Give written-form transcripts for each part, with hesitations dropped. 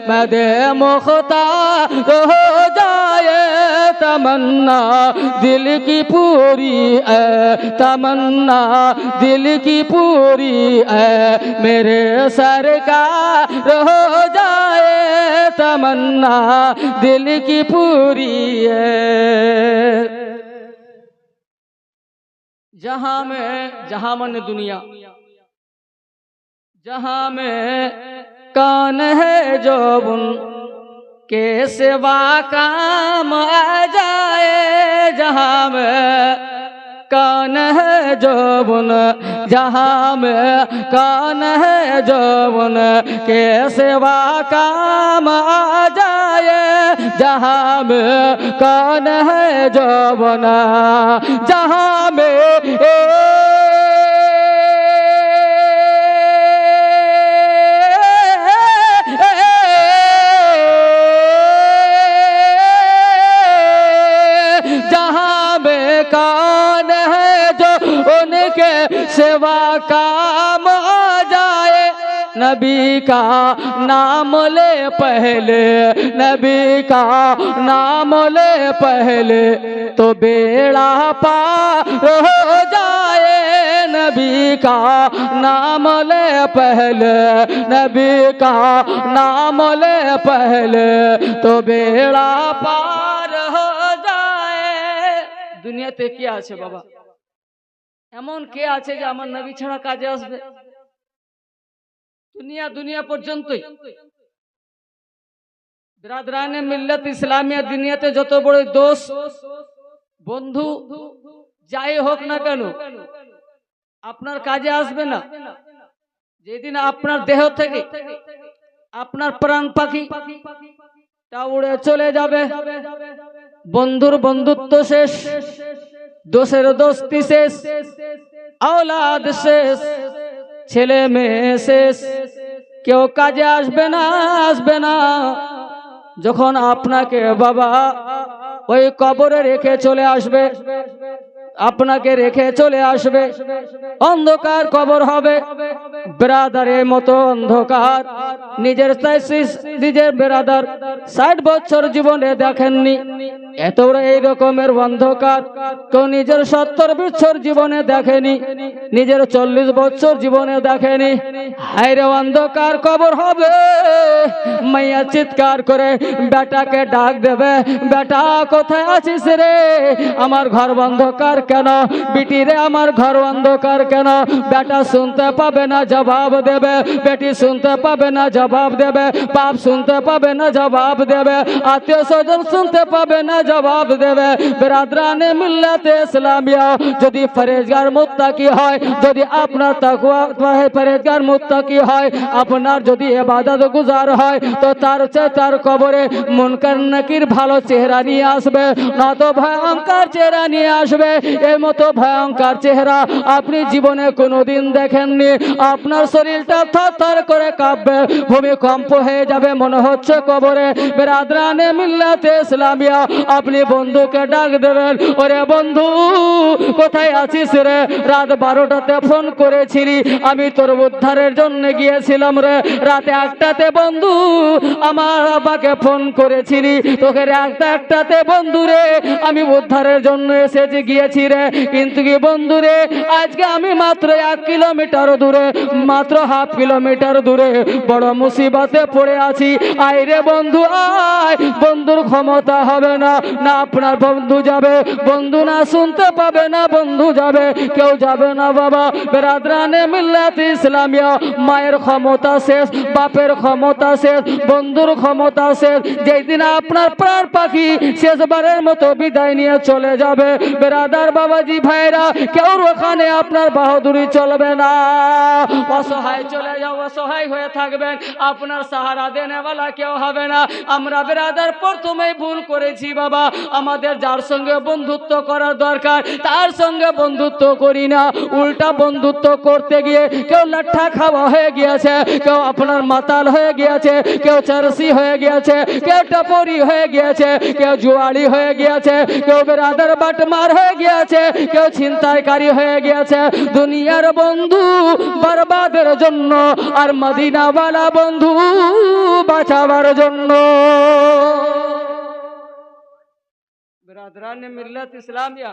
मदे मुख्तार हो जाए तमन्ना दिल की पूरी है तमन्ना दिल की पूरी है मेरे सरकार हो जाए तमन्ना दिल की पूरी है। जहां मन दुनिया जहां में कौन है जो उन के सिवा काम आ जाए जहां में कौन है जो उन जहां में कौन है जो उन के सिवा काम आ जाए जहां में कौन है जो उन जहां में सेवा काम आ जाए नबी का नाम ले पहले नबी का नाम ले पहले तो बेड़ा पार हो जाए नबी का नाम ले पहले नबी का नाम ले पहले तो बेड़ा पार हो जाए। दुनियाते কি আছে বাবা এমন কে আছে যে আমার নবী ছাড়া কাজে আসবে দুনিয়া পর্যন্তই বিরাদরানে মিল্লাত ইসলামিয়া দুনিয়াতে যত বড় দোস্ত বন্ধু যাই হোক না কেন আপনার কাজে আসবে না যেদিন আপনার দেহ থেকে আপনার প্রাণ পাখি তা উড়ে চলে যাবে বন্ধুর বন্ধুত্ব শেষ दोसर दोस्ती शेष औलाद शेष छेले मेये शेष क्यों काजे आसबे ना जखन आपनाके बाबा ओई कबरे रेखे चले आसबे আপনাকে রেখে চলে আসবে অন্ধকার কবর হবে ব্রাদারের মতো অন্ধকার নিজের ব্রাদার 60 বছর জীবনে দেখেননি এত এই রকমের অন্ধকার কেউ নিজের 70 বছর জীবনে দেখেনি নিজের 40 বছর জীবনে দেখেনি হায়রে অন্ধকার কবর হবে মাইয়া চিৎকার করে বেটাকে ডাক দেবে বেটা কোথায় আছিস রে আমার ঘর অন্ধকার কেন বেটি রে আমার ঘর অন্ধকার কেন বেটা শুনতে পাবে না জবাব দেবে বেটি শুনতে পাবে না জবাব দেবে বাপ শুনতে পাবে না জবাব দেবে আত্মীয় স্বজন শুনতে পাবে না জবাব দেবে বিরাদরানে মিল্লাতে ইসলামিয়া যদি পরহেজগার মুত্তাকি হয় যদি আপনার তাকওয়া পরহেজগার মুত্তাকি হয় আপনার যদি ইবাদত গুজার হয় তো তার কবরে মুনকার নাকির ভালো চেহারা নিয়ে আসবে না তো ভয়ঙ্কর চেহারা নিয়ে আসবে এই মতো ভয়ঙ্কর চেহারা আপনি জীবনে কোনোদিন দেখেননি আপনার শরীরটা থরথর করে কাঁপবে ভূমিকম্প হয়ে যাবে মনে হচ্ছে কবরে বিরাদরানে মিল্লাতে ইসলামিয়া আপনি বন্ধুকে ডাক দেবেন ওরে বন্ধু কোথায় আছিস রে রাত 12টাতে ফোন করেছিলি আমি তোর উদ্ধারের জন্য গিয়েছিলাম রে রাত 1টাতে বন্ধু আমার বাবাকে ফোন করেছিলি তোকে রাত 1টাতে বন্ধু রে আমি উদ্ধারের জন্য এসেছি গিয়েছি রে কিন্তু কি বন্ধু রে আজকে আমি মাত্র 1 কিলোমিটার দূরে মাত্র হাফ কিলোমিটার দূরে বড় মুসিবতে পড়ে আছি আয় রে বন্ধু আয় বন্ধুর ক্ষমতা হবে না না আপনার বন্ধু যাবে বন্ধু না শুনতে পাবে না বন্ধু যাবে কেউ যাবে না বাবা বিরাদরানে মিল্লাত ইসলামিয়া মায়ের ক্ষমতা শেষ বাপের ক্ষমতা শেষ বন্ধুর ক্ষমতা শেষ যেই দিন আপনার প্রাণ পাখি শেষবারের মতো বিদায় নিয়ে চলে যাবে বিরাদার বাবাজি ভাইরা কেউ ওখানে আপনার বাহাদুরি চলবে না অসহায় চলে যাও অসহায় হয়ে থাকবেন আপনার সাহারা দেনেওয়ালা কেউ হবে না আমরা বিরাদার প্রথমেই ভুল করেছি বাবা বাবা আমাদের যার সঙ্গে বন্ধুত্ব করার দরকার তার সঙ্গে বন্ধুত্ব করি না, উল্টা বন্ধুত্ব করতে গিয়ে কেউ লাঠা খাওয়া হয়ে গিয়েছে, কেউ আপনার মাতাল হয়ে গিয়েছে, কেউ চারসি হয়ে গিয়েছে, কেউ টপরি হয়ে গিয়েছে, কেউ জুয়ারি হয়ে গিয়েছে, কেউ বেরাদার বাটমার হয়ে গিয়েছে, কেউ ছিনতাইকারী হয়ে গিয়েছে। দুনিয়ার বন্ধু বরবাদের জন্য আর মদিনাওয়ালা বন্ধু বাঁচাবার জন্য। বিরাদরান মিল্লাত ইসলামিয়া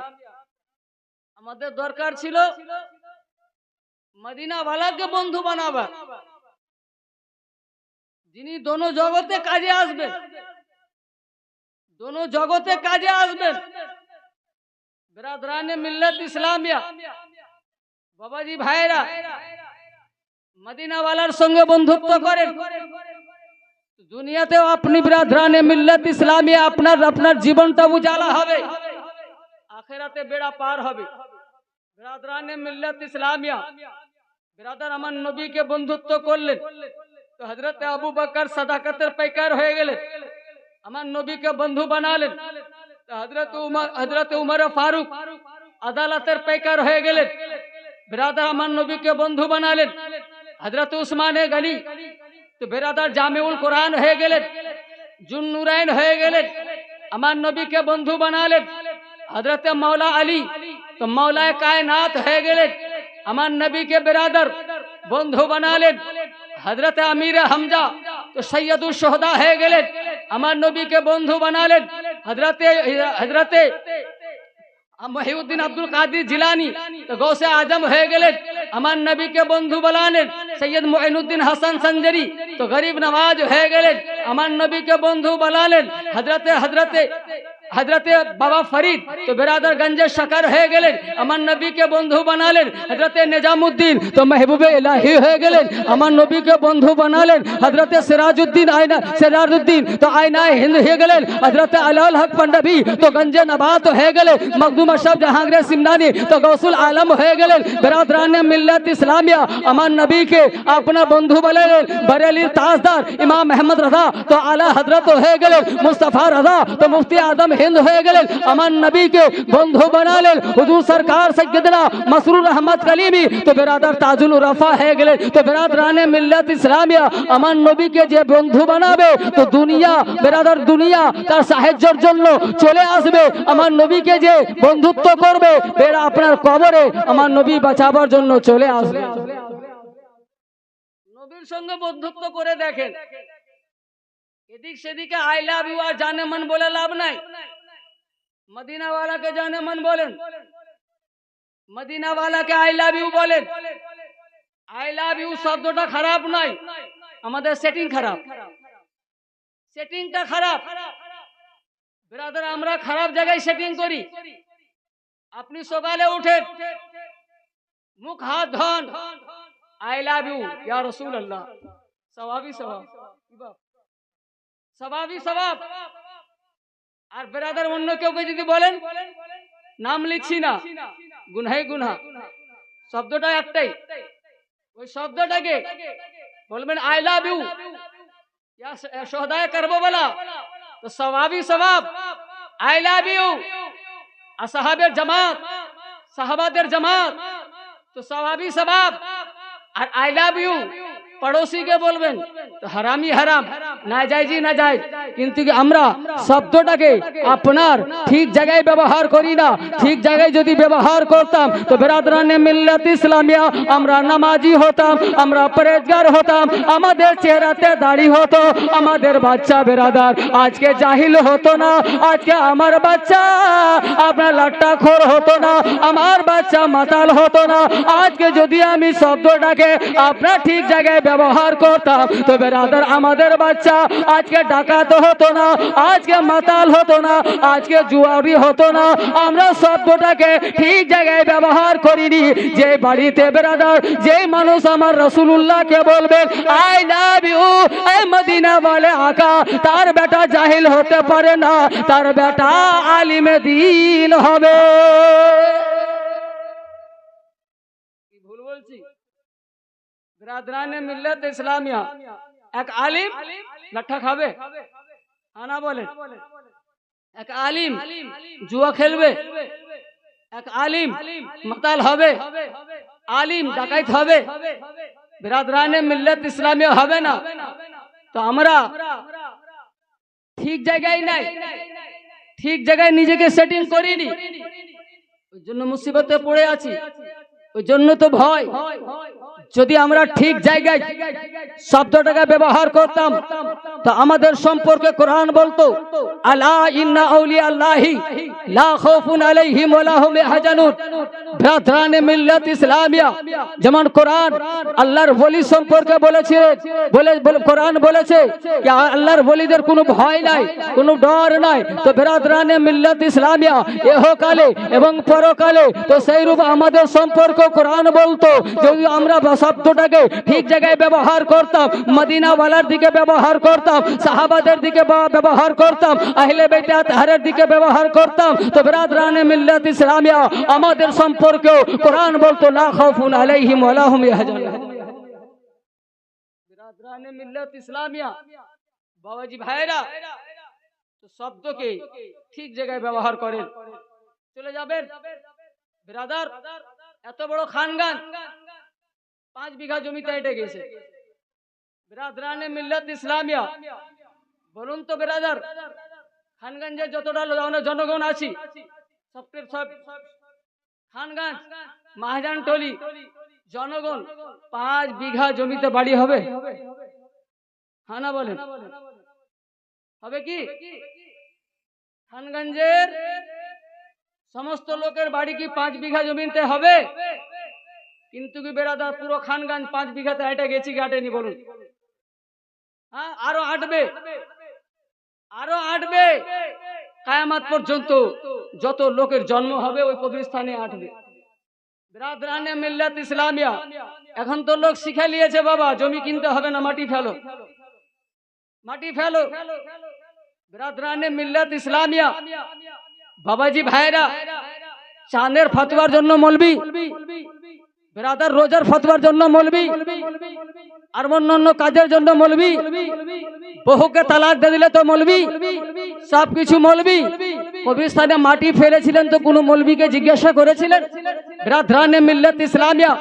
আমাদের দরকার ছিল মদিনাওয়ালাকে বন্ধু বানাবা, যিনি দোনো জগতে কাজে আসবেন, দোনো জগতে কাজে আসবেন। বিরাদরান মিল্লাত ইসলামিয়া বাবাজি ভাইরা মদিনাওয়ালার সঙ্গে বন্ধুত্ব করেন, দুনিয়াতেও আপনি বিরাদরানে মিল্লাত ইসলামিয়া আপনার জীবনটা উজালা হবে, আখিরাতে বেড়া পার হবে। বিরাদরানে মিল্লাত ইসলামিয়া বিরাদার আমার নবীকে বন্ধুত্ব করলেন তো হযরত আবু বকর সাদাকতের পাইকার হয়ে গেলেন, আমার নবীকে বন্ধু বানালেন। তো হযরত উমর ফারুক আদালতের পাইকার হয়ে গেলেন, বিরাদার আমার নবীকে বন্ধু বানালেন। হযরত উসমানে গনি তো বিরাদার জামিউল কোরআন হয়ে গেলেন, জুন্নুরাইন হয়ে গেলেন, আমার নবীকে বন্ধু বানালেন। হযরত মাওলা আলী তো মাওলায়ে কায়নাত হয়ে গেলেন, আমার নবীকে বিরাদার বন্ধু বানালেন। হযরত আমির হামজা তো সৈয়দুল শুহাদা হয়ে গেলেন, আমার নবীকে বন্ধু বানালেন। হযরত মহিউদ্দিন আব্দুল কাদির জিলানী তো গৌসে আজম হয়ে গেলেন, আমার নবীকে বন্ধু বানালেন। সৈয়দ মুঈনুদ্দিন হাসান সঞ্জরি তো গরিব নওয়াজ হয়ে গেলেন, আমার নবীকে বন্ধু বানালেন। হযরতে বাবা ফরিদ তো বিরাদর গঞ্জে শকর হয়ে গেলেন, আমার নবীকে বন্ধু বানালেন। হযরতে নিজামুদ্দিন তো মেহবুবে ইলাহি হয়ে গেলেন, আমার নবীকে বন্ধু বানালেন। হযরতে সিরাজউদ্দিন তো আয়নায়ে হিন্দ হয়ে গেলেন। হযরতে আলাউল হক পান্ডবী তো গঞ্জে নবাত হয়ে গেলেন। মখদুম আশরাফ জাহাঙ্গীর সিমনানি তো গৌসুল আলম হয়ে গেলেন। বিরাদরানে মিল্লাত ইসলামিয়া আমার নবীকে আপনার বন্ধু বানালেন। বরেলির তাজদার ইমাম আহমদ রাজা তো আলা হযরত হয়ে গেলেন। মুস্তাফা রাজা তো মুফতি আজম হিন্দ হয়ে গেলেন, আমার নবীকে বন্ধু বানালেন। হুজুর সরকার সৈয়দনা মাসরুর আহমদ কলিমি তো বিরাদার তাজুল উরাফা হয়ে গেলেন। তো বিরাদরানে মিল্লাত ইসলামিয়া আমার নবীকে যে বন্ধু বানাবে তো দুনিয়া বিরাদার দুনিয়া তার সাহায্যের জন্য চলে আসবে, আমার নবীকে যে বন্ধুত্ব করবে বেড়া আপনার কবরে আমার নবী বাঁচাবার জন্য চলে আসবে। নবীর সঙ্গে বন্ধুত্ব করে দেখেন, এদিক সেদিকে আই লাভ ইউ আর জানে মন বলে লাভ নাই। মদিনাওয়ালাকে জানে মন বলেন, মদিনাওয়ালাকে আই লাভ ইউ বলেন। আই লাভ ইউ শব্দটা খারাপ নয়, আমাদের সেটিং খারাপ, সেটিংটা খারাপ। ব্রাদার আমরা খারাপ জায়গায় সেটিং করি। আপনি সকালে উঠেন, মুখ হাত ধন, আই লাভ ইউ ইয়া রাসূলুল্লাহ, সওয়াবি সওয়াব, সওয়াবি সওয়াব। আর ব্রাদার অন্য কেউ যদি বলেন নাম লিখছি না, গুনাহে গুনাহ, শব্দটা একটাই, ওই শব্দটাকে বলবেন আই লাভ ইউ ইয়া শুহাদায়ে কারবালা তো সওয়াবি সওয়াব। আই লাভ ইউ আসহাবের জামাত, সাহাবাদের জামাত তো সওয়াবি সওয়াব। আর আই লাভ ইউ পড়োশি কে বলবেন তো হারামি হারাম, নাজায়েজি নাজায়েজ। কিন্তু আমরা শব্দটাকে আপনার ঠিক জায়গায় ব্যবহার করি না। ঠিক জায়গায় যদি ব্যবহার করতাম তো বিরাদরানে মিল্লাত ইসলামিয়া আমরা নামাজি হতাম, আমরা পরেজগার হতাম, আমাদের চেহারাতে দাড়ি হতো, আমাদের বাচ্চা বিরাদার আজকে জাহিল হতো না, আজকে আমার বাচ্চা আপনার লাট্টাখোর হতো না, আমার বাচ্চা মাতাল হতো না। আজকে যদি আমি শব্দটাকে আপনার ঠিক জায়গায় ব্যবহার করতাম তো বিরাদার আমাদের বাচ্চা আজকে ডাকাত হতো না, আজকে মাতাল হতো না, আজকে জুয়ারি হতো না। আমরা শব্দটাকে ঠিক জায়গায় ব্যবহার করিনি। যে বাড়িতে বিরাদার যে মানুষ আমার রাসূলুল্লাহকে বলবেন আই লাভ ইউ এ মদিনা ওয়ালে আকা, তার বেটা জাহিল হতে পারে না, তার বেটা আলিমে দ্বীন হবে। কি ভুল বলছি? বিরাদরানে মিল্লাত ইসলামিয়া এক আলিম লাঠা খাবে? আনা বলে এক আলিম জুয়া খেলবে, এক আলিম মাতাল হবে, আলিম ডাকাইত হবে, বিরাদরানে মিল্লাত ইসলামিয়া হবে না। তো আমরা ঠিক জায়গায় নাই, ঠিক জায়গায় নিজেকে সেটিং করিনি, ওই জন্য মুসিবতে পড়ে আছি, ওই জন্য তো ভয়। যদি আমরা ঠিক জায়গায় শব্দটাকে ব্যবহার করতাম তো আমাদের সম্পর্কে কোরআন বলতো আলা ইন্না আউলিয়া আল্লাহি লা খাউফুন আলাইহিম ওয়া লা হুম ইয়াহজানুন। বিরাদরানে মিল্লাত ইসলামিয়া, যেমন কোরআন আল্লাহর ওলি সম্পর্কে বলেছে, কোরআন বলেছে যে আল্লাহর ওলিদের কোনো ভয় নাই, কোনো ডর নাই। তো বিরাদরানে মিল্লাত ইসলামিয়া ইহকালে এবং পরকালে তো সেইরূপ আমাদের সম্পর্ক কোরআন বলতো যদি আমরা শব্দটাকে ঠিক জায়গায় ব্যবহার করতাম, মদিনাওয়ালার দিকে ব্যবহার করতাম, সাহাবাদের দিকে ব্যবহার করতাম, আহলে বাইত আতহারের দিকে ব্যবহার করতাম, তো বিরাদরানে মিল্লাত ইসলামিয়া আমাদের সম্পর্কে কোরআন বলতো লা খাউফুন আলাইহিম ওয়া লা হুম ইয়াহজানুন। বিরাদরানে মিল্লাত ইসলামিয়া বাবাজি ভাইরা তো শব্দকে ঠিক জায়গায় ব্যবহার করেন। চলে যাবেন বিরাদার, এত বড় খানগান 5 বিঘা জমিতে হেঁটে গেছে। বিরাদরানে মিল্লাত ইসলামিয়া, বলুন তো বিরাদার, খানগঞ্জে যতটা জনগণ আছি সব খানগঞ্জ মাহজান টলি জনগণ 5 বিঘা জমিতে বাড়ি হবে? হ্যাঁ না বলেন, হবে কি? খানগঞ্জের সমস্ত লোকের বাড়ি কি 5 বিঘা জমিতে হবে? কিন্তু কি বেরাদার পুরো খানগঞ্জ 5 বিঘাতে হেঁটে গেছি কি হাঁটেনি বলুন? হ্যাঁ, আরো হাঁটবে, আরো হাঁটবে, কিয়ামত পর্যন্ত যত লোকের জন্ম হবে ওই কবরস্থানে হাঁটবে। বিরাদরানে মিল্লাত ইসলামিয়া, এখন তো লোক শিখে নিয়েছে বাবা জমি কিনতে হবে না, মাটি ফেলো, মাটি ফেলো। বিরাদরানে মিল্লাত ইসলামিয়া বাবাজি ভাইরা, চাঁদের ফতোয়ার জন্য মৌলবি, বিরাদার রোজার ফতোয়ার জন্য মৌলবি, আর অন্যান্য কাজের জন্য মৌলবি, বহুকে তালাক দিয়ে দিলে তো মৌলবি, সবকিছু মৌলবি। কবরস্থানে মাটি ফেলেছিলেন তো কোনো মৌলবিকে জিজ্ঞাসা করেছিলেন? বিরাদরানে মিল্লাত ইসলামিয়া,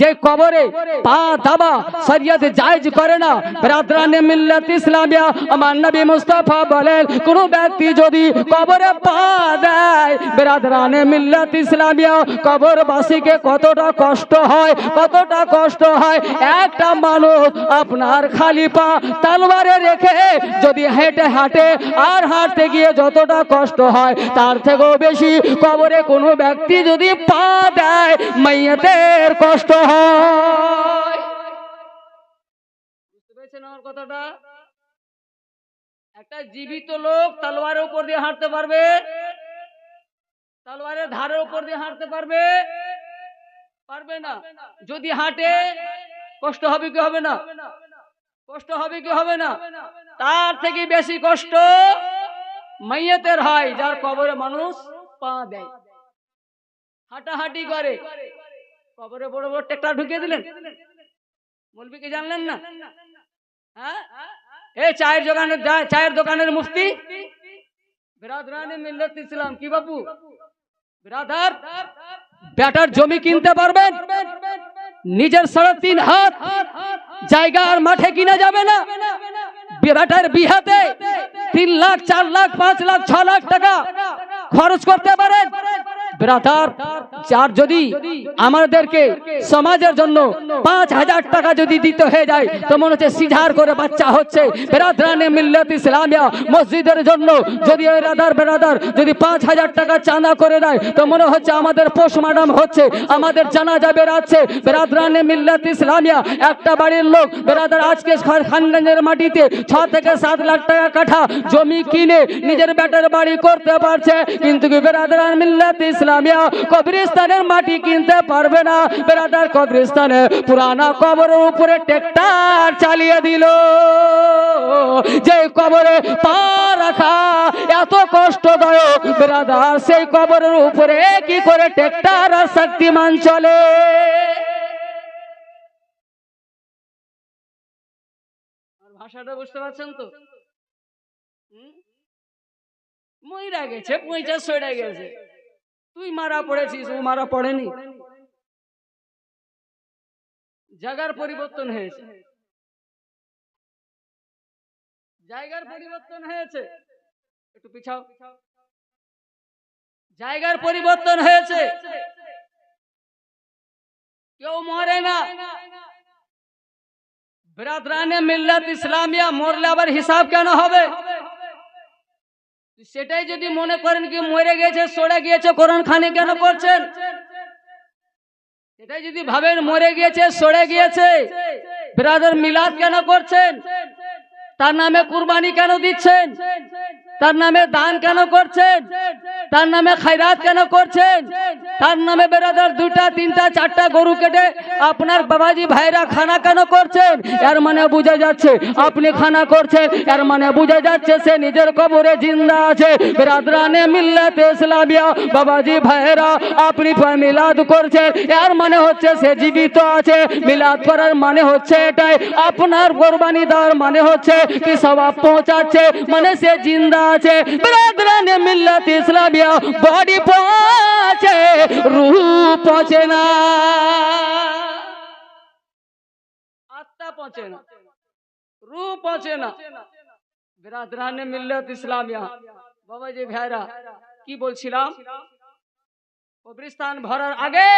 যে কবরে পা দাবা শরীয়ত জায়েজ করে না, বিরাদরানে মিল্লাত ইসলামিয়া আমার নবী মুস্তাফা বলেন কোন ব্যক্তি যদি কবরে পা দেয়, বিরাদরানে মিল্লাত ইসলামিয়া কবরবাসীকে কতটা কষ্ট হয়, কতটা কষ্ট হয়। একটা মানুষ আপনার খালি পা তলোয়ারে রেখে যদি হেঁটে হাঁটে আর হাঁটতে গিয়ে যতটা কষ্ট হয় তার থেকেও বেশি কবরে কোনো ব্যক্তি যদি পা দেয় মাইয়াতের কষ্ট হয়। বুঝতে পেরেছেন আমার কথাটা? একটা জীবিত লোক তলোয়ারের উপর দিয়ে হাঁটতে পারবে, তলোয়ারের ধারের উপর দিয়ে হাঁটতে পারবে? পারবে না। যদি হাঁটে কষ্ট হবে কি হবে না? কষ্ট হবে কি হবে না? তার থেকে বেশি কষ্ট মাইয়াতের হয় যার কবরে মানুষ পা দেয়, হাঁটাহাঁটি করে। কবরে বড় বড় ট্রাক্টর ঢুকিয়ে দিলেন, মৌলবি কি জানলেন না? হ্যাঁ, এই চায়ের দোকানের মুফতি বিরাদরানে মিল্লাত ইসলাম কি বাবু, বিরাদার বেটার জমি কিনতে পারবেন, নিজের 3.5 হাত জায়গা আর মাঠে কিনা যাবে না। বেটার বিহাতে 3 লাখ 4 লাখ 5 লাখ 6 লাখ টাকা খরচ করতে পারেন। ব্রাদার, যার যদি আমাদেরকে সমাজের জন্য 5,000 টাকা যদি দিতে হয়ে যায় তো মনে হচ্ছে সিজার করে বাচ্চা হচ্ছে। বিরাদরানে মিল্লাত ইসলামিয়া মসজিদের জন্য যদি বেরাদার যদি 5,000 টাকা চাঁদা করে দেয় তো মনে হচ্ছে আমাদের পোস্টমর্টম হচ্ছে, আমাদের জানাজা বেরাচ্ছে। বিরাদরানে মিল্লাত ইসলামিয়া একটা বাড়ির লোক বেরাদার আজকে খানগঞ্জের মাটিতে 6 থেকে 7 লাখ টাকা কাঠা জমি কিনে নিজের বেটার বাড়ি করতে পারছে, কিন্তু বিরাদরানে মিল্লাত ইসলামিয়া কবরস্থানের মাটি কিনতে পারবে না। বেরাদার কবরস্থানে পুরানা কবরের উপরে ট্রাক্টর চালিয়ে দিল, যে কবরে পা রাখা এত কষ্টদায়ক বেরাদার, সেই কবরের উপরে কি করে ট্রাক্টর আর শক্তিমান চলে? ভাষাটা বুঝতে পারছেন তো? মইরা গেছে, পয়সা সরে গেছে, তুই মারা পড়েছিস, ও মারা পড়েনি। জায়গার পরিবর্তন হয়েছে, জায়গার পরিবর্তন হয়েছে, একটু পিছাও, জায়গার পরিবর্তন হয়েছে, কেউ মরে না। বিরাদরানে মিল্লাত ইসলামিয়া মরলে আবার হিসাব কেন হবে? সেটাই যদি মনে করেন কি মরে গেছে, সরে গিয়েছে, কোরআন খানি কেন করছেন? সেটাই যদি ভাবেন মরে গিয়েছে, সরে গিয়েছে, বিরাদর মিলাদ কেন করছেন? তার নামে কুরবানি কেন দিচ্ছেন? তার নামে দান কেন করছেন? তার নামে খায়রাত কেন করছেন? তার নামে বেরাদার 2টা 3টা 4টা গরু কেটে আপনার বাবাজি ভাইরা খানা কেন করছেন? এর মানে বোঝা যাচ্ছে আপনি খানা করছেন, এর মানে বোঝা যাচ্ছে সে নিজের কবরে জিন্দা আছে। বেরাদরানে মিল্লাত ইসলামিয়া বাবাজি ভাইরা আপনি মিলাদ করছেন, এর মানে হচ্ছে সে জীবিত আছে। মিলাদ করার মানে হচ্ছে এটাই, আপনার কোরবানি দেওয়ার মানে হচ্ছে কি সওয়াব পৌঁছাচ্ছে, মানে সে জিন্দা আছে। বেরাদরানে মিল্লাত ইসলামিয়া বডি পৌঁছে, রূহ পৌঁছে না, আত্মা পৌঁছে না, রূহ পৌঁছে না। বিরাদরানে মিল্লাত ইসলামিয়া বাবাজি ভাইরা কি বলছিলাম, কবরস্থান ভরার আগে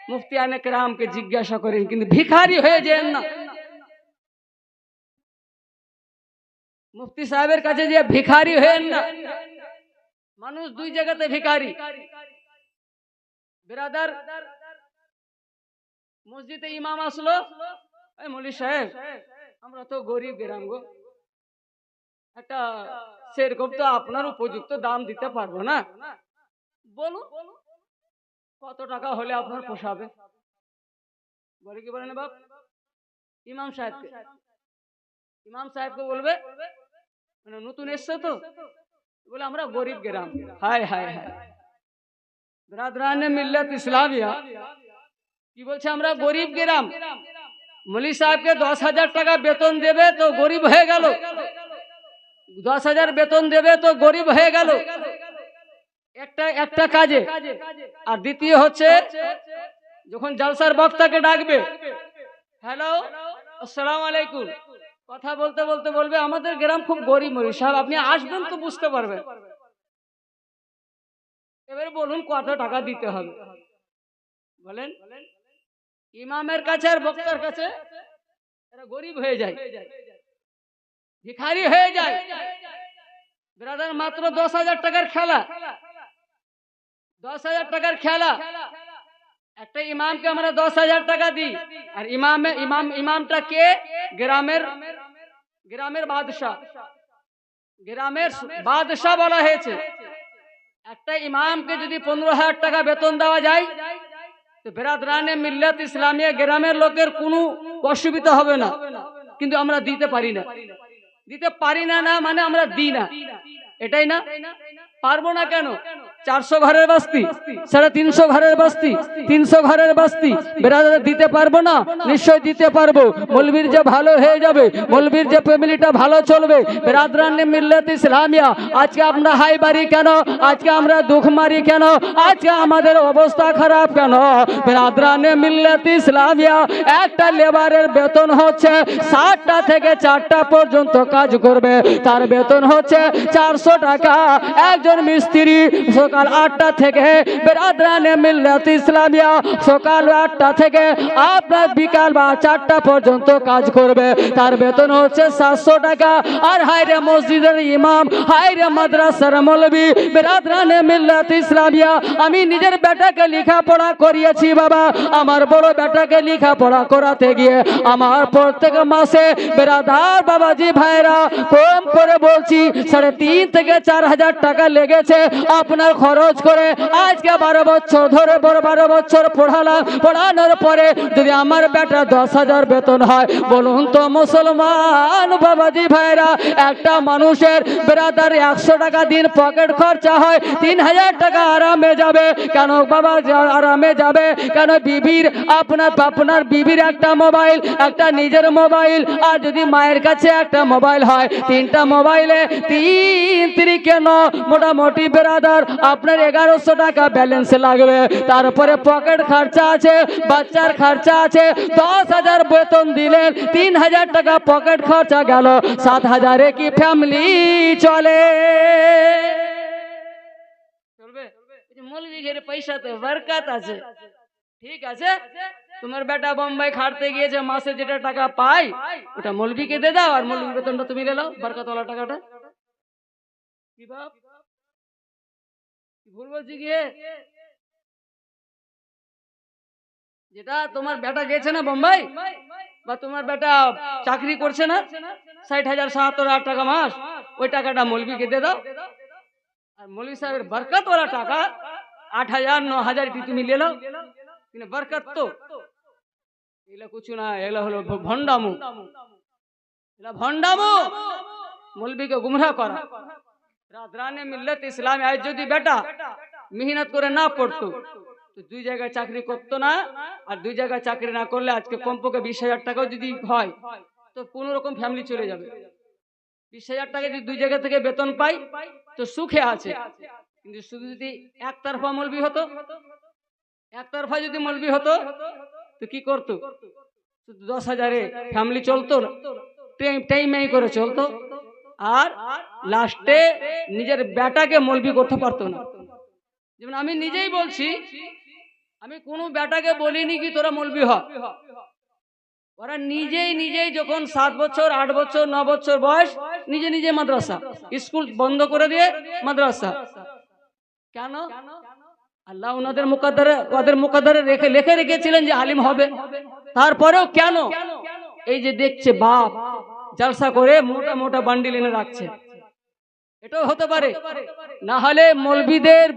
মুফতিয়ানে কেরামকে জিজ্ঞাসা করেন, কিন্তু ভিখারি হয়ে যেন না। মুফতি সাহেবের কাছে যে ভিখারি হয়েন না। মানুষ 2 জায়গাতে ভিখারি। বিরাদার মসজিদে ইমাম আসলো, এই মৌলভী সাহেব আমরা তো গরিব গ্রাম গো, একটা সেরকম তো আপনার উপযুক্ত দাম দিতে পারবো না, বলুন কত টাকা হলে আপনার পোষাবে? বলে কি বলেন বাপ? ইমাম সাহেবকে বলবে, মানে নতুন এসছে তো, বলে আমরা গরিব গ্রাম। হায় হায় হায়, বিরাদরানে মিল্লাত ইসলামিয়া কি বলছে, আমরা গরিব গ্রাম। মৌলভী সাহেবকে 10,000 টাকা বেতন দেবে তো গরিব হয়ে গেল, 10,000 বেতন দেবে তো গরিব হয়ে গেল একটা কাজে। আর দ্বিতীয় হচ্ছে যখন জলসার বক্তাকে ডাকবে, হ্যালো আসসালামু আলাইকুম, কথা বলতে বলতে বলবে আমাদের গ্রাম খুব গরিব মৌলভী সাহেব, আপনি আসবেন তো বুঝতে পারবেন। এবারে বলুন কত টাকা দিতে হবে বলেন? ইমামের কাছে আর বক্তার কাছে এরা গরিব হয়ে যায়, ভিখারি হয়ে যায়। ব্রাদার মাত্র 10,000 টাকার খেলা, 10,000 টাকার খেলা। একটা ইমামকে আমরা 10,000 টাকা দিই, আর ইমামটা কে? গ্রামের বাদশাহ, গ্রামের বাদশাহ বলা হয়েছে। একটা ইমামকে যদি 15,000 টাকা বেতন দেওয়া যায় তো বিরাদরানে মিল্লাত ইসলামিয়া গ্রামের লোকের কোনো অসুবিধা হবে না, কিন্তু আমরা দিতে পারি না, না মানে আমরা দিই না, এটাই না। পারবো না কেন? 400 ঘরের বস্তি, 350 ঘরের বস্তি, 300 ঘরের বস্তি বিরাদর দিতে পারবো না? নিশ্চয় দিতে পারবো। মৌলবীর যে ভালো হয়ে যাবে, মৌলবীর যে ফ্যামিলিটা ভালো চলবে। বিরাদরানে মিল্লাত ইসলামিয়া আজকে আমরা হাই বাড়ি কেন? আজকে আমরা দুঃখ মারি কেন? আজকে আমাদের অবস্থা খারাপ কেন? বিরাদরানে মিল্লাত ইসলামিয়া একটা লেবারের বেতন হচ্ছে 7টা থেকে 4টা পর্যন্ত কাজ করবে, তার বেতন হচ্ছে 400 টাকা। একজন মিস্ত্রি সকাল 8টা থেকে বিরাদরানে মিল্লাত ইসলামিয়া সকাল 8টা থেকে আপনার বিকাল 4টা পর্যন্ত কাজ করবে, তার বেতন হচ্ছে 700 টাকা। আর হায়রে মসজিদের ইমাম, হায়রে মাদ্রাসার মৌলবী, বিরাদরানে মিল্লাত ইসলামিয়া আমি নিজের বেটাকে লেখাপড়া করিয়েছি বাবা। আমার বড় বেটাকে লেখাপড়া করাতে গিয়ে আমার প্রত্যেক মাসে বিরাদার বাবাজি ভাইরা কম করে বলছি 3,500 থেকে 4,000 টাকা লেগেছে। আপনার খরচ করে আজকে 12 বছর ধরে 12 বছর পড়ালাম, পড়ানোর পরে যদি আমার বেটা 10,000 বেতন হয়, বলুন তো মুসলমান বাবাজি ভাইরা, একটা মানুষের বেরাদার 100 টাকা দিন পকেট খরচা হয়, 3,000 টাকা আরামে যাবে। কেন বাবা আরামে যাবে? কেন বিবির আপনার বিবির একটা মোবাইল, একটা নিজের মোবাইল, আর যদি মায়ের কাছে একটা মোবাইল হয়, 3টা মোবাইলে 3 3 মোটামুটি বেরাদার আপনার 1100 টাকা ব্যালেন্স লাগবে। তারপরে পকেট খরচা আছে, বাচ্চার খরচা আছে। 10,000 বেতন দিলেন, 3,000 টাকা পকেট খরচা গেল, 7,000-এ কি ফ্যামিলি চলে? চলবে? মৌলবি ঘরে পয়সা তো বরকত আছে, ঠিক আছে। তোমার বেটা বোম্বাই খাটতে গিয়েছে, মাসে যেটা টাকা পাই ওটা মৌলবিকে দিয়ে দাও, আর মৌলবি বেতনটা তুমি নিয়ে নাও, বরকতওয়ালা টাকাটা। কি বাপ, ভুল বলছি গিয়ে? যেটা তোমার বেটা গেছে না বোম্বাই, বা তোমার বেটা চাকরি করছে না, 60,000 70,000 টাকা মাস, ওই টাকাটা মৌলবিকে দিয়ে দাও। আর মৌলবি সাহেবের বরকতওয়ালা টাকা 8,000 9,000 তুমি নিয়ে নাও, কিন্তু বরকত তো এগুলা কিছু না, এগুলা হলো ভণ্ডামু, এগুলা ভণ্ডামু, মৌলবিকে গুমরাহ করা। রাদরানে মিল্লাত ইসলামে আজ যদি বেটা মেহনত করে না পড়তো তো 2 জায়গায় চাকরি করতো না, আর 2 জায়গায় চাকরি না করলে আজকে কমপক্ষে 20,000 টাকাও যদি হয় তো কোনো রকম ফ্যামিলি চলে যাবে। 20,000 টাকা যদি 2 জায়গা থেকে বেতন পাই তো সুখে আছে। কিন্তু শুধু যদি একতরফা মৌলবি হতো, একতরফা যদি মৌলবি হতো তো কি করতো? 10,000-এ ফ্যামিলি চলতো, টাইম করে চলতো, আর লাস্টে নিজের বেটাকে মৌলবি করতে পারতো না। যেমন আমি নিজেই বলছি, আমি কোনো বেটাকে বলিনি কি তোরা মৌলবি হ, ওরা নিজেই যখন 7 বছর 8 বছর 9 বছর বয়স নিজে মাদ্রাসা স্কুল বন্ধ করে দিয়ে মাদ্রাসা। কেন? আল্লাহ ওদের মুকদ্দরে লিখে রেখেছিলেন যে আলিম হবে। তারপরেও কেন? এই যে দেখছে বাপ জলসা করে মোটা মোটা বান্ডিল এনে রাখছে, এটাও হতে পারে। না হলে মৌলবিদের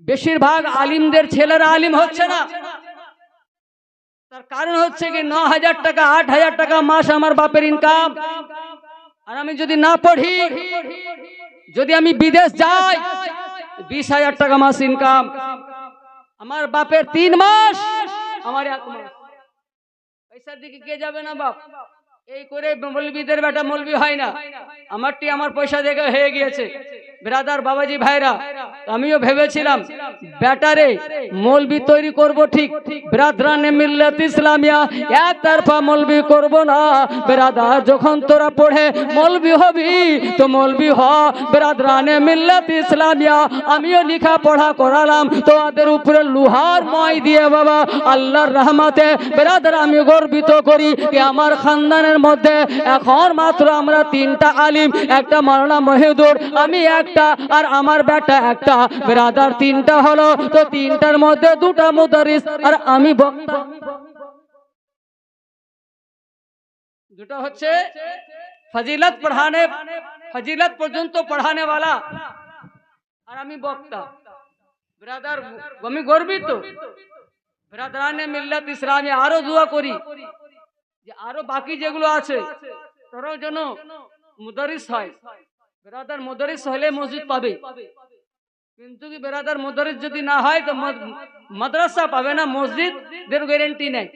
বেশিরভাগ আলিমদের ছেলেরা আলিম হচ্ছে না। তার কারণ হচ্ছে কি 9,000 টাকা 8,000 টাকা মাস আমার বাপের ইনকাম, আর আমি যদি না পড়ি, যদি আমি বিদেশ যাই 20,000 টাকা মাস ইনকাম, আমার বাপের 3 মাস, আমার 1 মাস, পয়সার দিকে কে যাবে না বাপ? এই করে মৌলবিদের বেটা মৌলবি হয় না। আমারটি আমার পয়সা দেখে হয়ে গিয়েছে। ব্রাদার বাবাজি ভাইরা, আমিও ভেবেছিলাম বেটারে মৌলবি তৈরি করব, ঠিক। ব্রাদারানে মিল্লাত ইসলামিয়া একতরফা মৌলবি করব না। ব্রাদার যখন তোরা পড়ে মৌলবি হবি তো মৌলবি হ। ব্রাদারানে মিল্লাত ইসলামিয়া আমিও লেখা পড়া করালাম তোমাদের উপরে লোহার মই দিয়ে বাবা। আল্লাহর রহমতে ব্রাদার আমি গর্বিত করি যে আমার খানদানের মধ্যে এখন মাত্র আমরা 3টা আলিম, একটা মাওলানা মহিউদ্দুর, আমি একটা, আর আমার বেটা একটা। ব্রাদার 3টা হলো, তো 3টার মধ্যে 2টা মুদারিস আর আমি বক্তা। 2টা হচ্ছে ফজিলত পর্যন্ত পড়ানে वाला, আর আমি বক্তা। ব্রাদার আমি গর্বিত। ব্রাদারানে মিল্লাত ইসলামে আরো দোয়া করি যে আরো বাকি যেগুলো আছে তারাও যেন মুদারিস হয়। বেরাদার মুদারিস হলে মসজিদ পাবে, কিন্তু কি বেরাদার মুদারিস যদি না হয় তো মাদ্রাসা পাবে না, মসজিদের গ্যারান্টি নেই।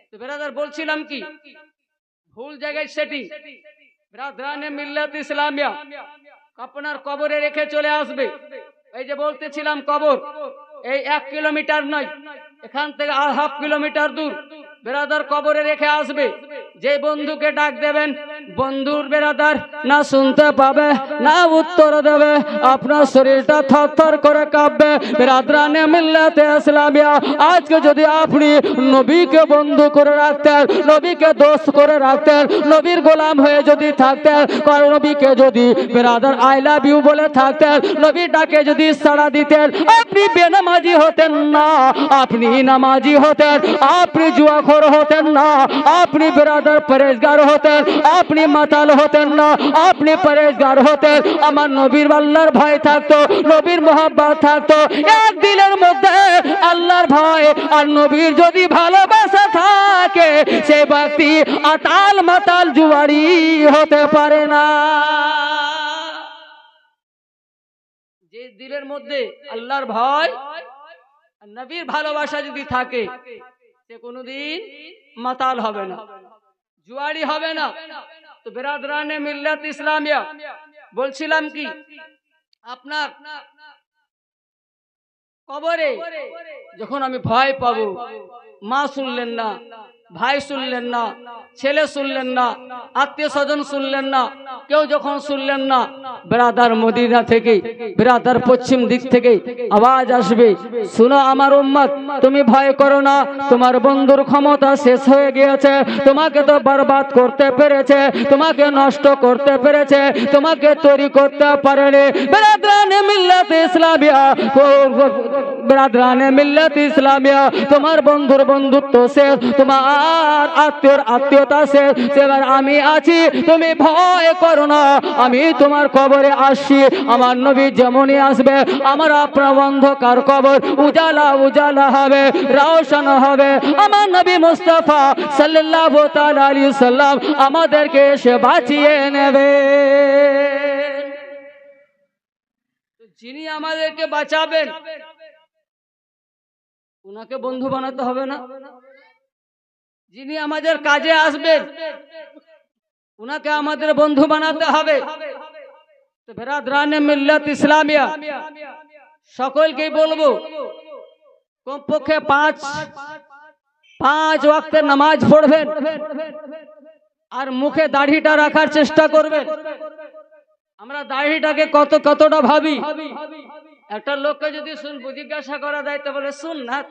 তো বেরাদার বলছিলাম কি ভুল জায়গায় সেটি। ব্রাদারানে মিল্লাত ইসলামিয়া আপনার কবরে রেখে চলে আসবে। এই যে বলতেছিলাম কবর এই 1 কিলোমিটার নয়, এখান থেকে 1/2 কিলোমিটার দূর। বেরাদার কবরে রেখে আসবে। যে বন্ধুকে ডাক দেবেন, বন্ধুর বেরাদার না শুনতে পাবে না উত্তর দেবে, আপনার শরীরটা থরথর করে কাঁপবে। বেরাদারানে মিল্লাত ইসলামিয়া আজকে যদি আপনি নবীকে বন্ধু করে রাখতেন, নবীকে দোস্ত করে রাখতেন, নবীর গোলাম হয়ে যদি থাকতেন, কারণ নবীকে যদি বেরাদার আই লাভ ইউ বলে থাকতেন, নবীর ডাকে যদি সাড়া দিতেন, আপনি বেনামাজি হতেন না, আপনি নামাজি হতেন। আপনি জুয়াখোর হতেন না, আপনি বেরাদার পরেজগার হতেন। আপনি আপনি মাতাল হতেন না, আপনি পরেশগার হতেন। আমার নবীর আল্লাহর ভয় থাকতো, নবীর মোহাব্বত থাকতো এক দিলের মধ্যে। আল্লাহর ভয় আর নবীর যদি ভালোবাসা থাকে, সে ব্যক্তি আতাল মাতাল জুয়ারি হতে পারে না। যে দিলের মধ্যে আল্লাহর ভয় আর নবীর ভালোবাসা যদি থাকে, সে কোনোদিন মাতাল হবে না, জুয়ারি হবে না। তো বিরাদরানে মিল্লাত ইসলামিয়া, বলছিলাম কি, আপনার কবরে যখন আমি ভয় পাবো, মা শুনলেন না, ভাই শুনলেন না, ছেলে শুনলেন না, আত্মীয় স্বজন শুনলেন না, কেউ যখন শুনলেন না, বিরাদার মদিনা থেকে, বিরাদার পশ্চিম দিক থেকে আওয়াজ আসবে, শুনো আমার উম্মত, তুমি ভয় করো না, তোমার বন্ধুর ক্ষমতা শেষ হয়ে গিয়েছে, তোমাকে তো বরবাদ করতে পেরেছে, তোমাকে নষ্ট করতে পেরেছে, তোমাকে তৈরি করতে পারেনি। বিরাদরানে মিল্লাত ইসলামিয়া, বিরাদরানে মিল্লাত ইসলামিয়া, তোমার বন্ধুর বন্ধুত্ব শেষ, তোমার আত্মীয়র আত্মীয়তা শেষ। এবার আমি আছি, তুমি ভয় করো না, আমি তোমার কবরে আসছি। আমার নবী যেমনই আসবে, আমার আপনার অন্ধকার কবর উজালা উজালা হবে, রওশন হবে। আমার নবী মুস্তাফা সাল্লাল্লাহু তাআলা আলাইহি সাল্লাম আমাদেরকে এসে বাঁচিয়ে নেবে। যিনি আমাদেরকে বাঁচাবেন, উনাকে বন্ধু বানাতে হবে না। যিনি আমাদের কাজে আসবেন, উনাকে আমাদের বন্ধু বানাতে হবে। তো বিরাদরানে মিল্লাত ইসলামিয়া, সকলকেই বলবো, কমপক্ষে পাঁচ ওয়াক্তের নামাজ পড়বেন, আর মুখে দাড়িটা রাখার চেষ্টা করবেন। আমরা দাড়িটাকে কতটা ভাবি। একটা লোককে যদি জিজ্ঞাসা করা যায়, তো বলে সুন্নাত।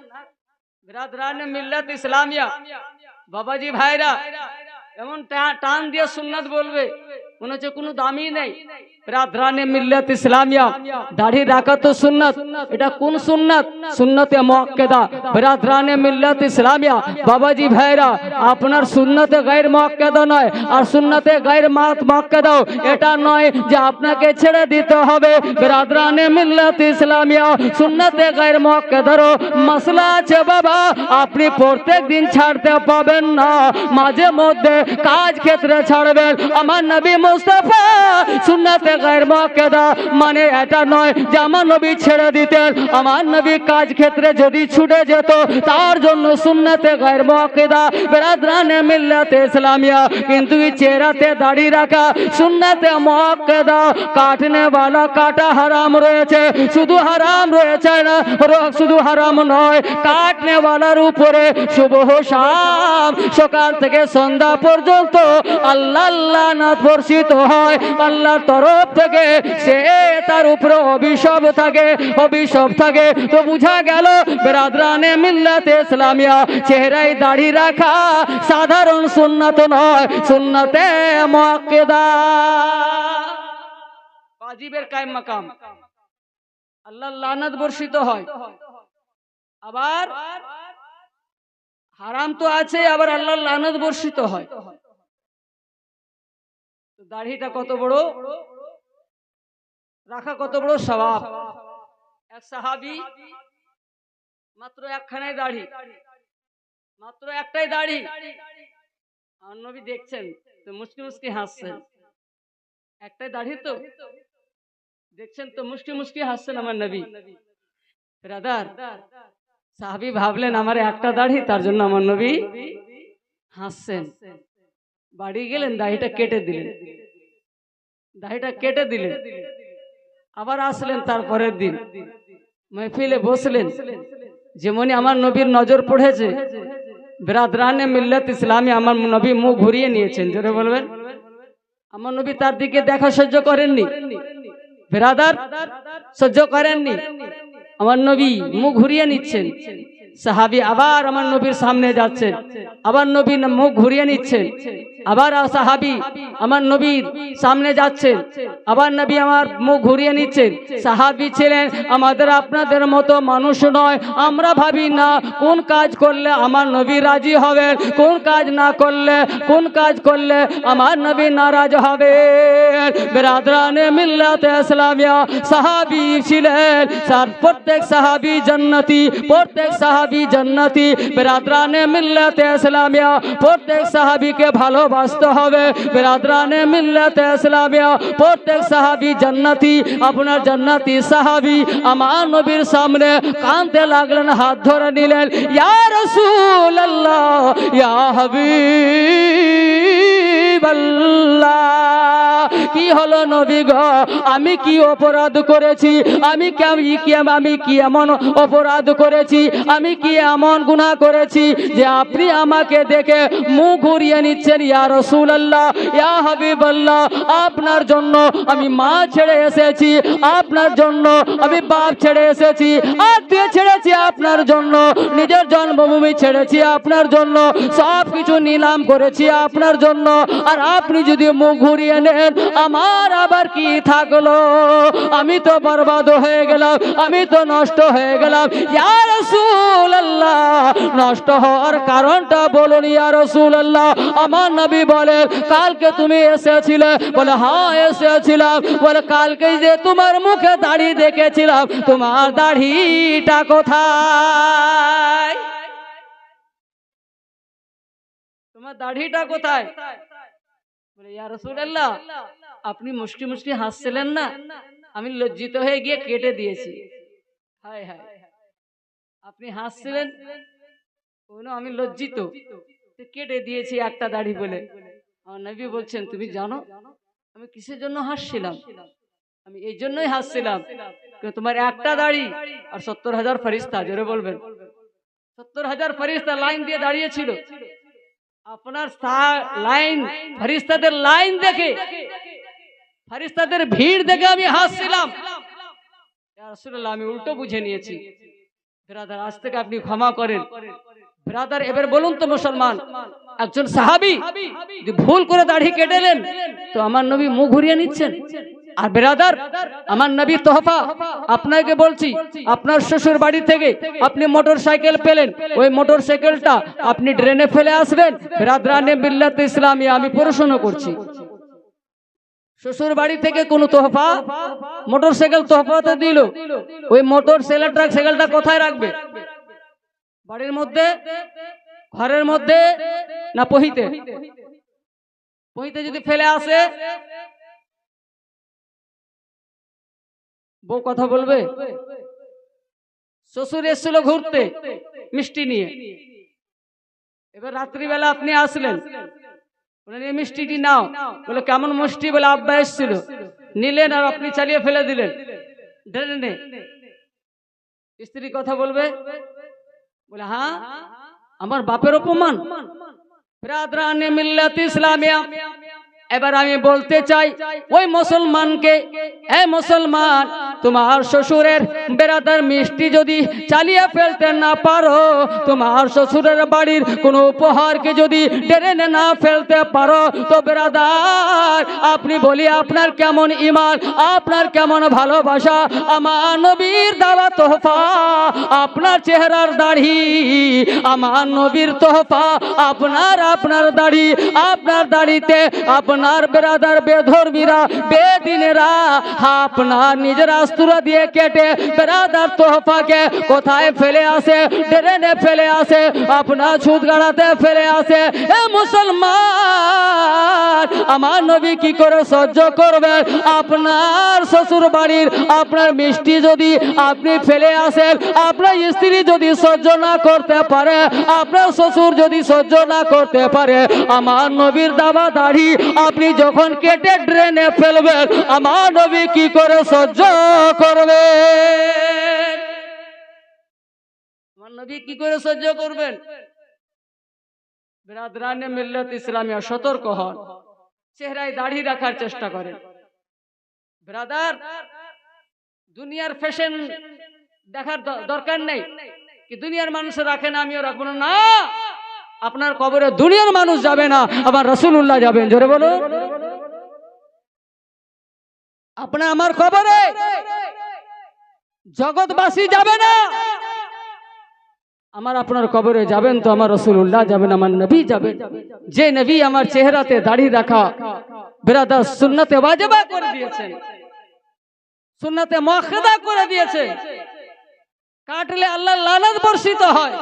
বিরাদরানে মিল্লাত ইসলামিয়া, বাবাজি ভাইরা এমন টান দিয়ে সুন্নাত বলবে, মনে হচ্ছে কোনো দামই নেই। বিরাদরানে মিল্লাত ইসলামিয়া, দাড়ি রাখা তো সুন্নাত। এটা কোন সুন্নাত? সুন্নতে মুআক্কাদা। বিরাদরানে মিল্লাত ইসলামিয়া, বাবাজি ভাইরা, আপনার সুন্নতে গায়র মুআক্কাদা নয়, আর সুন্নতে গায়র মুআক্কাদাও এটা নয় যে আপনাকে ছেড়ে দিতে হবে। বিরাদরানে মিল্লাত ইসলামিয়া, সুন্নতে গায়র মুআক্কাদারও মাসলা আছে বাবা, আপনি প্রত্যেক দিন ছাড়তে পাবেন না, মাঝে মধ্যে কাজ ক্ষেত্রে ছাড়বেন। আমার নবী মুস্তাফা সুন্নতে গায়র মুআক্কাদা মানে এটা নয় যে আমার নবী ছেড়ে দিতেন। আমার নবী কাজ ক্ষেত্রে যদি ছুটে যেত, তার জন্য সুন্নতে গায়র মুআক্কাদা। বিরাদরানে মিল্লাত ইসলামিয়া, কিন্তু চেহারাতে দাড়ি রাখা সুন্নতে মুআক্কাদা। কাটনে वाला কাটা হারাম রয়েছে, শুধু হারাম রয়েছে না, শুধু হারাম নয়, কাটনে वालाর উপরে সুবহ শাম, সকাল থেকে সন্ধ্যা পর্যন্ত আল্লাহ লানত বর্ষিত হয় আল্লাহর তরফ থেকে, সে তার উপরে অভিশাপ থাকে। তো বুঝা গেল বিরাদরানে মিল্লাত ইসলামিয়া, চেহারায় দাড়ি রাখা সাধারণ সুন্নাত নয়, সুন্নতে মুআক্কাদা, ওয়াজিবের কায়েম মাকাম। আল্লাহর লানত বর্ষিত হয়। আবার হারাম তো আছে, আবার আল্লাহর লানত বর্ষিত হয়। দাড়িটা কত বড় রাখা, কত বড় সওয়াব। এক সাহাবী মাত্র একখানাই দাড়ি, মাত্র একটাই দাড়ি, আর নবী দেখছেন তো মুস্কি মুস্কি হাসছেন। একটাই দাড়ি তো দেখছেন তো মুস্কি মুস্কি হাসছেন আমার নবী। ব্রাদার, সাহাবী ভাবলেন আমার একটা দাড়ি, তার জন্য আমার নবী হাসছেন। বাড়ি গেলেন, দাড়িটা কেটে দিলেন, আবার আসলেন তারপরের দিন মাহফিলে বসলেন। যেমনি আমার নবীর নজর পড়েছে, বিরাদরানে মিল্লাত ইসলামী, আমার নবী মুখ ঘুরিয়ে নিয়েছেন। জোরে বলবেন। আমার নবী তার দিকে দেখা সহ্য করেননি, বিরাদার সহ্য করেননি, আমার নবী মুখ ঘুরিয়ে নিচ্ছেন। সাহাবী আবার আমার নবীর সামনে যাচ্ছেন, আবার নবী মুখ ঘুরিয়ে নিচ্ছেন। আবার সাহাবী আমার নবীর সামনে যাচ্ছেন, আবার নবী আমার মুখ ঘুরিয়ে নিচ্ছেন। সাহাবী ছিলেন আমাদের আপনাদের মতো মানুষ নয়, আমরা ভাবি না কোন কাজ করলে আমার নবী রাজি হবেন, কোন কাজ না করলে, কোন কাজ করলে আমার নবী নারাজ হবে। বিরাদরানে মিল্লাতে ইসলামিয়া সাহাবী ছিলেন, প্রত্যেক সাহাবী জান্নাতি, প্রত্যেক সাহাবী জান্নাতি। বিরাদরানে মিল্লাতে ইসলামিয়া প্রত্যেক সাহাবীকে ভালোবাসতে হবে। বিরাদরানে মিল্লাতে ইসলামিয়া প্রত্যেক সাহাবী জান্নাতি। আপনার জান্নাতি সাহাবী আমার নবীর সামনে কাঁদতে লাগলেন, হাত ধরে নিলেন, ইয়া রাসূলুল্লাহ, ইয়া হাবিবাল্লাহ। কি হলো নবী গো, আমি কি অপরাধ করেছি, আমি কি এমন অপরাধ করেছি, আমি কি এমন গুনাহ করেছি যে আপনি আমাকে দেখে মুখ ঘুরিয়ে নিচ্ছেন? ইয়া রাসূলুল্লাহ, ইয়া হাবিবাল্লাহ, আপনার জন্য আমি মা ছেড়ে এসেছি, আপনার জন্য আমি বাপ ছেড়ে এসেছি, আত্মীয় ছেড়েছি আপনার জন্য, নিজের জন্মভূমি ছেড়েছি আপনার জন্য, সব কিছু নিলাম করেছি আপনার জন্য, আর আপনি যদি মুখ ঘুরিয়ে নেন আমার আবার কি থাকলো? আমি তো বরবাদ হয়ে গেলাম, আমি তো নষ্ট হয়ে গেলাম। ইয়া রাসূলুল্লাহ, নষ্ট হওয়ার কারণটা বলুন ইয়া রাসূলুল্লাহ। আমার নবী বলে, কালকে তুমি এসেছিলে? বলে হ্যাঁ এসেছিলাম। বলে কালকে যে তোমার মুখে দাড়ি দেখেছিলাম, তোমার দাড়িটা কোথায়? তোমার দাড়িটা কোথায়? বলে ইয়া রাসূলুল্লাহ, আপনি মুস্কি মুস্কি হাসছিলেন না, আমি লজ্জিত হয়ে গিয়ে কেটে দিয়েছি। হায় হায়, আপনি হাসছিলেন, আমি লজ্জিত, কেটে দিয়েছি একটা দাড়ি বলে। আমার নবী বলছেন, তুমি জানো আমি কিসের জন্য হাসছিলাম? আমি এই জন্যই হাসছিলাম, তোমার একটা দাড়ি আর 70,000 ফেরেশতা, জোরে বলবেন 70,000 ফেরেশতা লাইন দিয়ে দাঁড়িয়ে ছিল। আপনার লাইন, ফেরেশতাদের লাইন দেখে, ফেরেশতাদের ভিড় দেখে আমি হাসছিলাম। ইয়া রাসূলুল্লাহ, আমি উল্টো বুঝে নিয়েছি। ব্রাদার, আজ থেকে আপনি ক্ষমা করেন। ব্রাদার, এবার বলুন তো মুসলমান, একজন সাহাবী যদি ভুল করে দাড়ি কেটেলেন তো আমার নবী মুখ ঘুরিয়ে নিচ্ছেন। আর ব্রাদার, আমার নবীর তোহফা আপনাকে বলছি, আপনার শ্বশুর বাড়ি থেকে আপনি মোটর সাইকেল পেলেন, ওই মোটর সাইকেলটা আপনি ড্রেনে ফেলে আসবেন। ব্রাদরানে মিল্লাতে ইসলামিয়া আমি প্রশ্ন করছি, শ্বশুর বাড়ি থেকে কোন তোহফা, মোটর সাইকেল তোহফাতে দিল, ওই মোটর সাইকেলটা কোথায় রাখবে? বাড়ির মধ্যে, ঘরের মধ্যে, না পহিতে? পহিতে যদি ফেলে আসে, বউ কথা বলবে? শ্বশুর এসেছিল ঘুরতে মিষ্টি নিয়ে, এবার রাত্রিবেলা আপনি আসলেন, বলে মিষ্টিটি নাও। বলে কেমন মিষ্টি? বলে আব্বা এসেছিল, নিলেন আর আপনি চালিয়ে ফেলে দিলেন ড্রেনে। স্ত্রী কথা বলবে? বলে হ্যাঁ, আমার বাপের অপমান। ব্রাদরানে মিল্লাত ইসলামিয়া, এবার আমি বলতে চাই ওই মুসলমানকে, এই মুসলমান, তোমার শ্বশুরের বেরাদার মিষ্টি যদি চালিয়ে ফেলতে না পারো, তোমার শ্বশুরের বাড়ির কোনো উপহারকে যদি ড্রেনে না ফেলতে পারো, তো বেরাদার আপনি বলি আপনার কেমন ঈমান, আপনার কেমন ভালোবাসা? আমার নবীর দেওয়া তোহফা আপনার চেহারার দাড়ি, আমার নবীর তোহফা আপনার দাড়ি, আপনার দাড়িতে আপনার বেরাদার বেধর্মীরা, বেদিনেরা আপনার নিজের আস্তুরা দিয়ে কেটে বেরাদার তোহফাকে কোথায় ফেলে আসে? ড্রেনে ফেলে আসে, আপনার ছুত গাড়াতে ফেলে আসে। এ মুসলমান, আমার নবী কি করে সহ্য করবেন? আপনার শ্বশুর বাড়ির আপনার মিষ্টি যদি আপনি ফেলে আসেন, আপনার স্ত্রী যদি সহ্য না করতে পারে, আপনার শ্বশুর যদি সহ্য না করতে পারে, আমার নবীর দাবা দাড়ি আপনি যখন কেটে ড্রেনে ফেলবেন, আমার নবী কি করে সহ্য করবে? আমার নবী কি করে সহ্য করবেন? ব্রাদরানে মিল্লাত ইসলামিয়া, সতর্ক হন, চেহারায় দাড়ি রাখার চেষ্টা করেন। ব্রাদার, দুনিয়ার ফ্যাশন দেখার দরকার নেই, কি দুনিয়ার মানুষ রাখে না আমিও রাখবো না। আপনার কবরে দুনিয়ার মানুষ যাবে না, আমার রাসূলুল্লাহ যাবেন। জোরে বলুন। আপনি আমার কবরে জগৎবাসী যাবে না, আমার আপনার কবরে যাবেন তো আমার রাসূলুল্লাহ যাবেন, আমার নবী যাবেন। যে নবী আমার চেহারাতে দাড়ি রাখা বিরাদার সুন্নতে ওয়াজিবা করে দিয়েছেন, সুন্নতে মুআক্কাদা করে দিয়েছেন, কাটলে আল্লাহর লানত বর্ষিত হয়,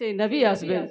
সেই নবী আসবেন।